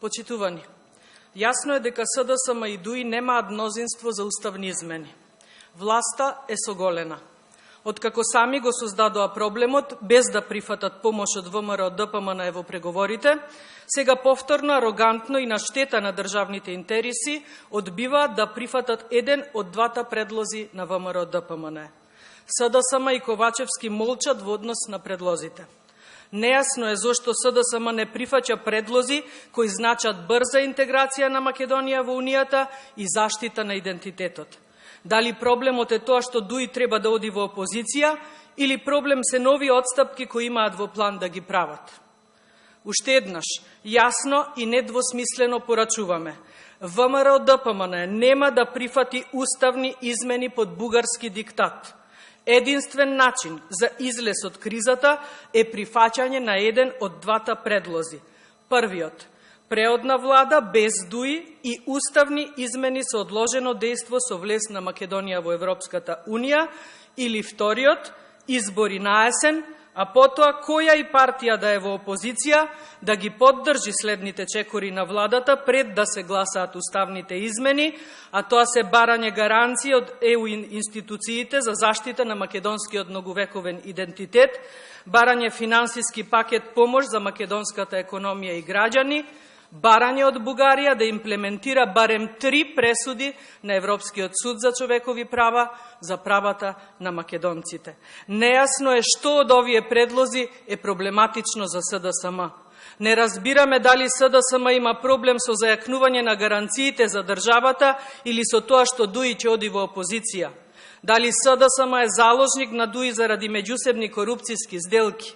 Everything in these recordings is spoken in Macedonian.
Почитувани, јасно е дека СДСМ и ДУИ немаат мнозинство за уставни измени. Власта е соголена. Откако сами го создадоа проблемот, без да прифатат помош од ВМРО ДПМН во преговорите, сега повторно, арогантно и на штета на државните интереси, одбиваат да прифатат еден од двата предлози на ВМРО ДПМН. СДСМ и Ковачевски молчат во однос на предлозите. Нејасно е зошто СДСМ не прифаќа предлози кои значат брза интеграција на Македонија во Унијата и заштита на идентитетот. Дали проблемот е тоа што ДУИ треба да оди во опозиција или проблем се нови отстапки кои имаат во план да ги прават? Уште еднаш, јасно и недвосмислено порачуваме. ВМРО ДПМН нема да прифати уставни измени под бугарски диктат. Единствен начин за излез од кризата е прифаќање на еден од двата предлози. Првиот, преодна влада без ДУИ и уставни измени со одложено дејство со влез на Македонија во Европската Унија, или вториот, избори на есен, а потоа која и партија да е во опозиција да ги поддржи следните чекори на владата пред да се гласаат уставните измени, а тоа се барање гаранции од ЕУ институциите за заштита на македонскиот многовековен идентитет, барање финансиски пакет помош за македонската економија и граѓани, барање од Бугарија да имплементира барем 3 пресуди на Европскиот суд за човекови права за правата на македонците. Нејасно е што од овие предлози е проблематично за СДСМ. Не разбираме дали СДСМ има проблем со зајакнување на гаранциите за државата или со тоа што ДУИ ќе оди во опозиција. Дали СДСМ е заложник на ДУИ заради меѓусебни корупцијски сделки.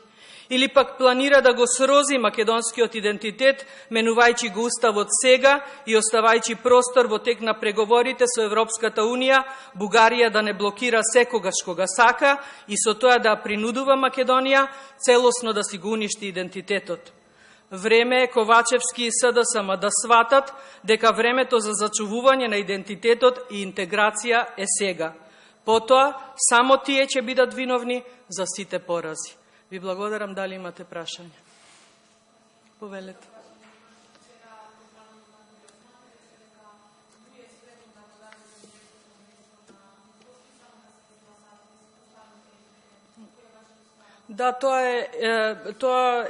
Или пак планира да го срози македонскиот идентитет, менувајќи го уставот сега и оставајќи простор во тек на преговорите со Европската Унија, Бугарија да не блокира секогаш кога сака и со тоа да принудува Македонија целосно да си го уништи идентитетот. Време е Ковачевски и СДСМ да сватат дека времето за зачувување на идентитетот и интеграција е сега. Потоа, само тие ќе бидат виновни за сите порази. Ви благодарам, дали имате прашање? Повелете. Да, тоа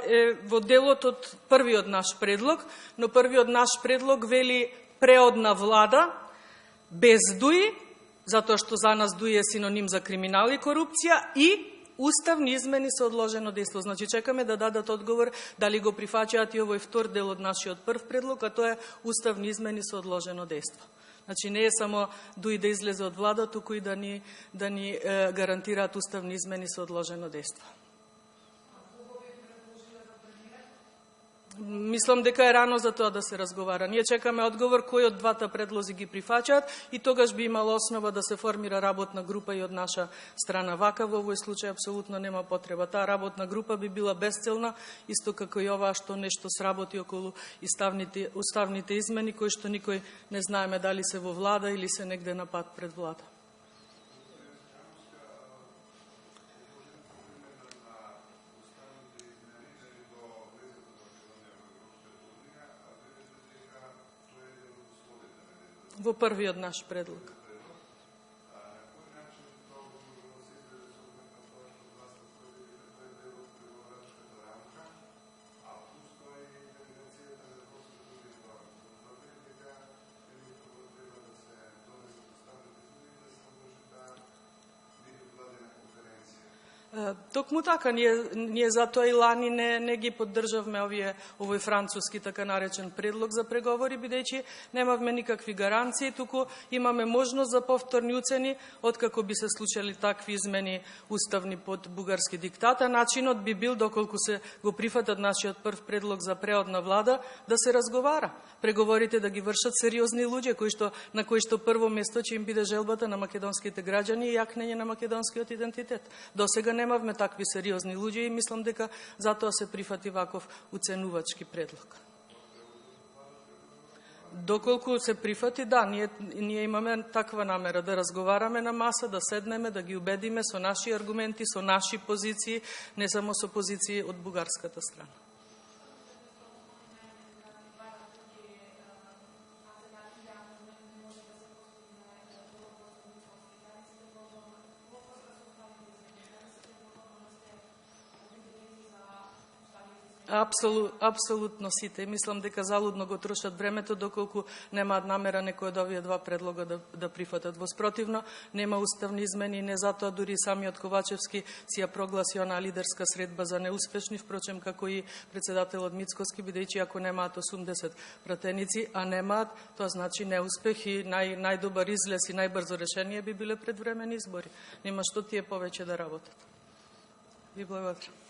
е во делот од првиот наш предлог, но првиот наш предлог вели преодна влада без ДУИ, затоа што за нас ДУИ е синоним за криминал и корупција, и уставни измени со одложено дејство. Значи, чекаме да дадат одговор дали го прифаќаат и овој втор дел од нашиот прв предлог, а тоа е уставни измени со одложено дејство. Значи, не е само ДУИ да излезе од влада, туку и да ни гарантираат уставни измени со одложено дејство. Мислам дека е рано за тоа да се разговара. Ние чекаме одговор кој од двата предлози ги прифаќаат и тогаш би имало основа да се формира работна група и од наша страна. Вака во овој случај апсолутно нема потреба. Таа работна група би била безцелна, исто како и оваа што нешто сработи околу уставните измени, кои што никој не знаеме дали се во влада или се негде на пат пред влада. Во првиот наш предлог. Токму така, ние затоа и лани не ги поддржавме овој француски така наречен предлог за преговори, бидејќи немавме никакви гаранции, туку имаме можност за повторни уцени откако би се случили такви измени уставни под бугарски диктат, а начинот би бил, доколку се го прифатат нашиот прв предлог за преодна влада, да се разговара. Преговорите да ги вршат сериозни луѓе, на кои што прво место ќе им биде желбата на македонските граѓани и јакнење на македонскиот идентитет. Досега немавме такви сериозни луѓе и мислам дека затоа се прифати ваков уценувачки предлог. Доколку се прифати, да, ние имаме таква намера да разговараме на маса, да седнеме, да ги убедиме со наши аргументи, со наши позиции, не само со позиции од бугарската страна. Апсолутно сите. Мислам дека залудно го трошат времето, доколку немаат намера некој од овие два предлога да прифатат. Во спротивно, нема уставни измени, не затоа дури самиот Ковачевски си ја прогласи онаа лидерска средба за неуспешни, впрочем, како и председателот Мицкоски, бидејќи ако немаат 80 пратеници, а немаат, тоа значи неуспех и најдобар излез и најбрзо решение би биле предвремени избори. Нема што тие повеќе да работат. Ви благодарам.